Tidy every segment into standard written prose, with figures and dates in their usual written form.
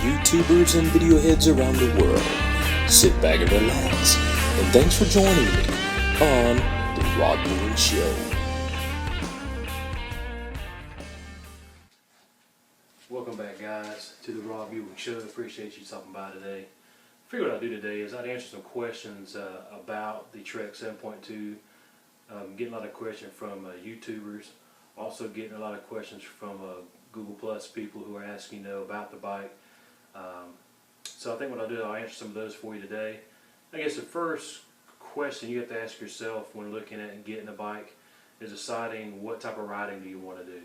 YouTubers and video heads around the world. Sit back and relax, and thanks for joining me on The Rob Ewing Show. Welcome back, guys, to The Rob Ewing Show. Appreciate you stopping by today. I figured what I'd do today is I'd answer some questions about the Trek 7.2. Getting a lot of questions from YouTubers, also getting a lot of questions from Google Plus people who are asking about the bike. So I think what I'll do is I'll answer some of those for you today. I guess the first question you have to ask yourself when looking at getting a bike is deciding what type of riding do you want to do.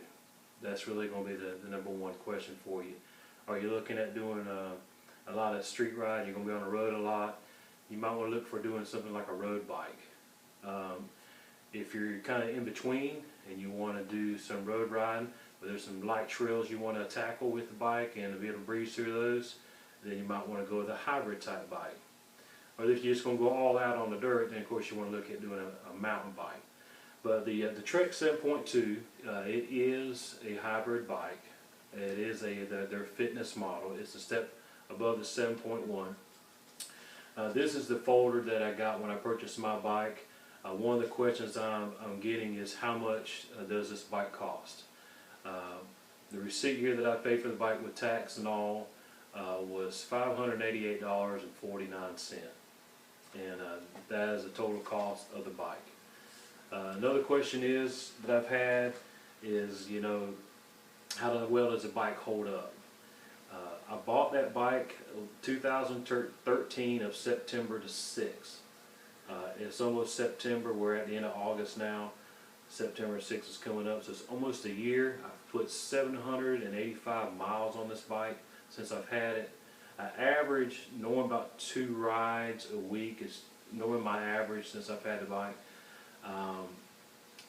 That's really going to be the number one question for you. Are you looking at doing a lot of street ride? You're going to be on the road a lot. You might want to look for doing something like a road bike. If you're kind of in between and you want to do some road riding, but there's some light trails you want to tackle with the bike and to be able to breeze through those, then you might want to go with a hybrid type bike. Or if you're just going to go all out on the dirt, then of course you want to look at doing a mountain bike. But the Trek 7.2, it is a hybrid bike. It is their fitness model. It's a step above the 7.1. This is the folder that I got when I purchased my bike. One of the questions I'm getting is how much does this bike cost? The receipt here that I paid for the bike with tax and all was $588.49, and that is the total cost of the bike. Another question that I've had is, how well does the bike hold up? I bought that bike 2013 of September the 6th. It's almost September. We're at the end of August now. September 6th is coming up, so it's almost a year. I've put 785 miles on this bike since I've had it. I average knowing about 2 rides a week is knowing my average since I've had the bike.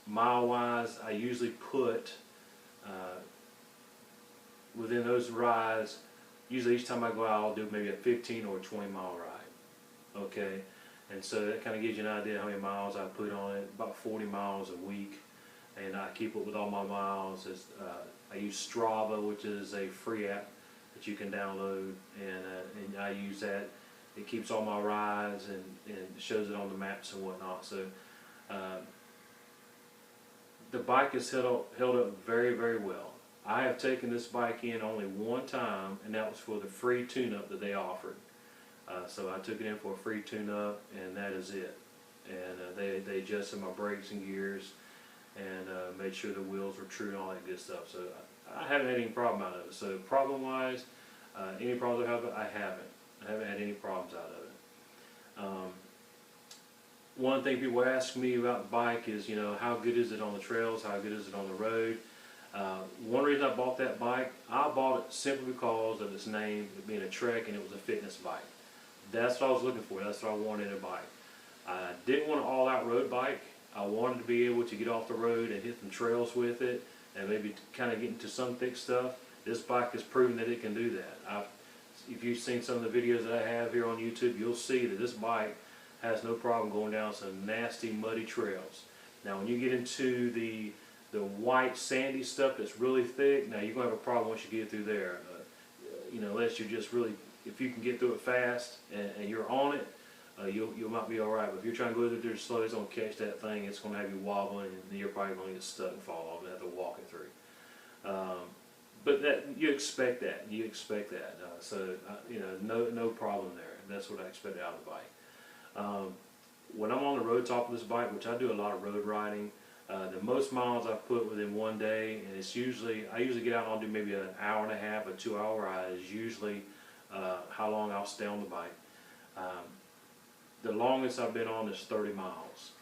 Mile-wise, I usually put within those rides, usually each time I go out, I'll do maybe a 15 or a 20 mile ride. Okay, and so that kind of gives you an idea how many miles I put on it. About 40 miles a week, and I keep up with all my miles. I use Strava, which is a free app that you can download, and I use that. It keeps all my rides and shows it on the maps and whatnot. So the bike has held up very, very well. I have taken this bike in only one time, and that was for the free tune-up that they offered. So I took it in for a free tune-up, and that is it. And they adjusted my brakes and gears, and made sure the wheels were true and all that good stuff. So I haven't had any problem out of it. So problem-wise, any problems I have, I haven't. I haven't had any problems out of it. One thing people ask me about the bike is, how good is it on the trails? How good is it on the road? One reason I bought that bike, I bought it simply because of its name, it being a Trek, and it was a fitness bike. That's what I was looking for. That's what I wanted in a bike. I didn't want an all-out road bike. I wanted to be able to get off the road and hit some trails with it, and maybe kind of get into some thick stuff. This bike has proven that it can do that. If you've seen some of the videos that I have here on YouTube, you'll see that this bike has no problem going down some nasty, muddy trails. Now, when you get into the white, sandy stuff that's really thick, now you're going to have a problem once you get through there. Unless you're just really, if you can get through it fast and you're on it, you might be all right. But if you're trying to go through it slow, it's going to catch that thing. It's going to have you wobbling, and you're probably going to get stuck and fall off and have to walk it through. But you expect that. You expect that. No problem there. That's what I expect out of the bike. When I'm on the road top of this bike, which I do a lot of road riding, the most miles I've put within one day, and I usually get out and I'll do maybe an hour and a half, a 2-hour ride is usually how long I'll stay on the bike. The longest I've been on is 30 miles,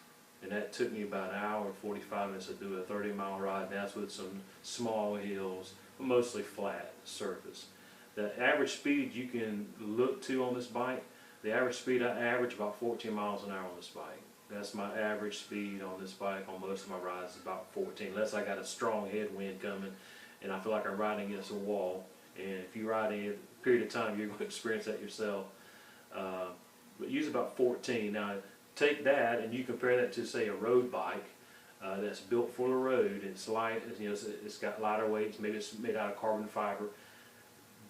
and that took me about an hour and 45 minutes to do a 30-mile ride, and that's with some small hills, mostly flat surface. The average speed you can look to on this bike, the average speed I average about 14 miles an hour on this bike. That's my average speed on this bike on most of my rides is about 14, unless I got a strong headwind coming and I feel like I'm riding against a wall. And if you ride in a period of time, you're going to experience that yourself. But use about 14. Now, take that and you compare that to, say, a road bike that's built for the road. It's light, it's got lighter weights, maybe it's made out of carbon fiber.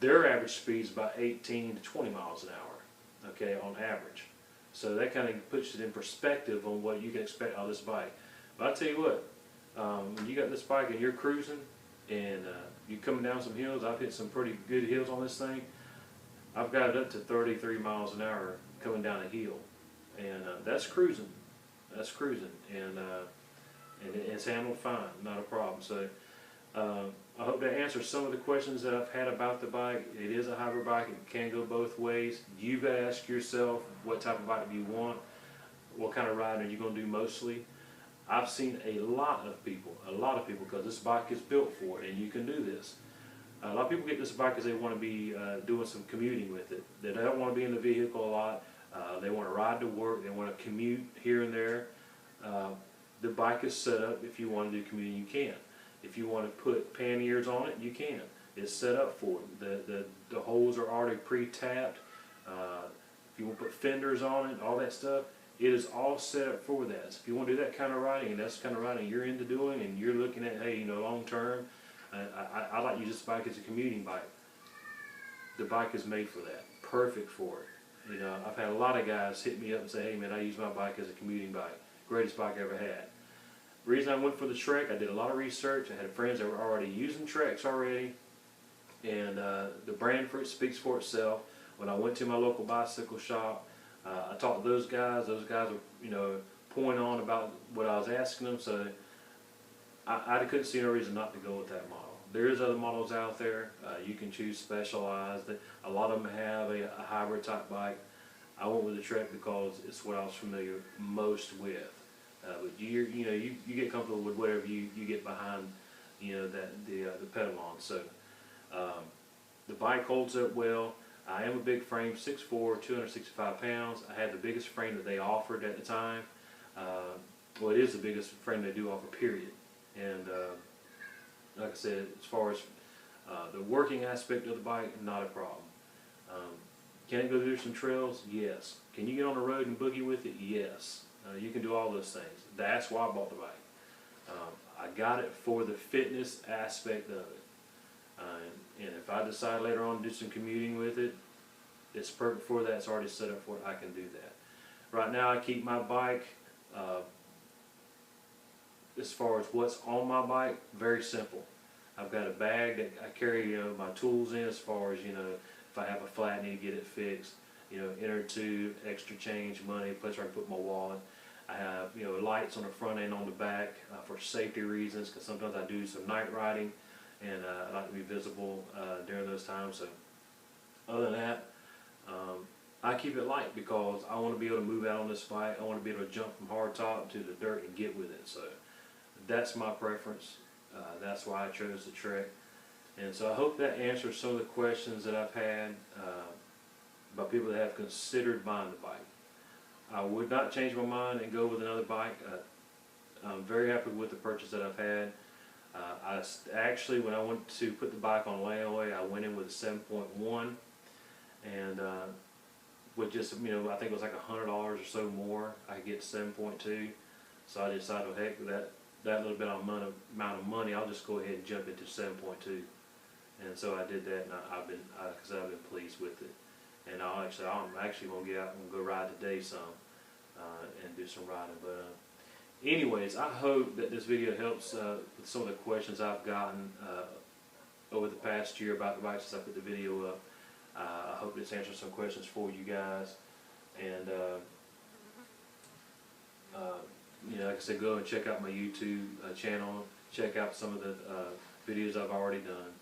their average speed is about 18 to 20 miles an hour, okay, on average. So that kind of puts it in perspective on what you can expect out of this bike. But I'll tell you what, when you got this bike and you're cruising and you're coming down some hills, I've hit some pretty good hills on this thing. I've got it up to 33 miles an hour coming down a hill, and that's cruising. That's cruising, and it's handled fine, not a problem. So I hope that answers some of the questions that I've had about the bike. It is a hybrid bike. It can go both ways. You've got to ask yourself what type of bike do you want, what kind of riding are you going to do mostly. I've seen a lot of people, because this bike is built for it, and you can do this. A lot of people get this bike because they want to be doing some commuting with it. They don't want to be in the vehicle a lot. They want to ride to work. They want to commute here and there. The bike is set up. If you want to do commuting, you can. If you want to put panniers on it, you can. It's set up for it. The holes are already pre-tapped. If you want to put fenders on it, all that stuff, it is all set up for that. So if you want to do that kind of riding, and that's the kind of riding you're into doing, and you're looking at, hey, long term, I like to use this bike as a commuting bike. The bike is made for that. Perfect for it. I've had a lot of guys hit me up and say, hey man, I use my bike as a commuting bike. Greatest bike I ever had. The reason I went for the Trek, I did a lot of research. I had friends that were already using Treks already, and the brand speaks for itself. When I went to my local bicycle shop, I talked to those guys. Those guys were, pouring on about what I was asking them, so I couldn't see no reason not to go with that model. There's other models out there. You can choose Specialized. A lot of them have a hybrid type bike. I went with the Trek because it's what I was familiar most with. But you get comfortable with whatever you get behind, the pedal on. So the bike holds up well. I am a big frame, 6'4", 265 pounds. I had the biggest frame that they offered at the time. Well, it is the biggest frame they do offer, period. And like I said, as far as the working aspect of the bike, not a problem. Can it go through some trails? Yes. Can you get on the road and boogie with it? Yes. You can do all those things. That's why I bought the bike. I got it for the fitness aspect of it. And if I decide later on to do some commuting with it, it's perfect for that. It's already set up for it. I can do that. Right now I keep my bike, as far as what's on my bike, very simple. I've got a bag that I carry my tools in, as far as, if I have a flat, need to get it fixed, inner tube, extra change, money, place where I can put my wallet. I have, lights on the front and on the back for safety reasons, because sometimes I do some night riding, and I like to be visible during those times. So other than that, I keep it light because I want to be able to move out on this bike. I want to be able to jump from hardtop to the dirt and get with it. So that's my preference. That's why I chose the Trek. And so I hope that answers some of the questions that I've had by people that have considered buying the bike. I would not change my mind and go with another bike. I'm very happy with the purchase that I've had. Actually, when I went to put the bike on layaway, I went in with a 7.1, and with just, I think it was like $100 or so more, I could get 7.2. So I decided, well, heck, that little bit of amount of money, I'll just go ahead and jump into 7.2. And so I did that, and I've been pleased with it. And I'm actually gonna get out and go ride today some, and do some riding. But anyways, I hope that this video helps with some of the questions I've gotten over the past year about the bike since I put the video up. I hope this answers some questions for you guys. And like I said, go and check out my YouTube channel. Check out some of the videos I've already done.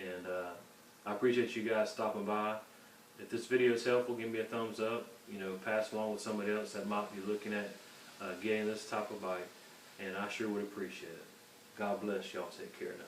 And I appreciate you guys stopping by. If this video is helpful, give me a thumbs up. Pass along with somebody else that might be looking at getting this type of bike. And I sure would appreciate it. God bless y'all. Take care now.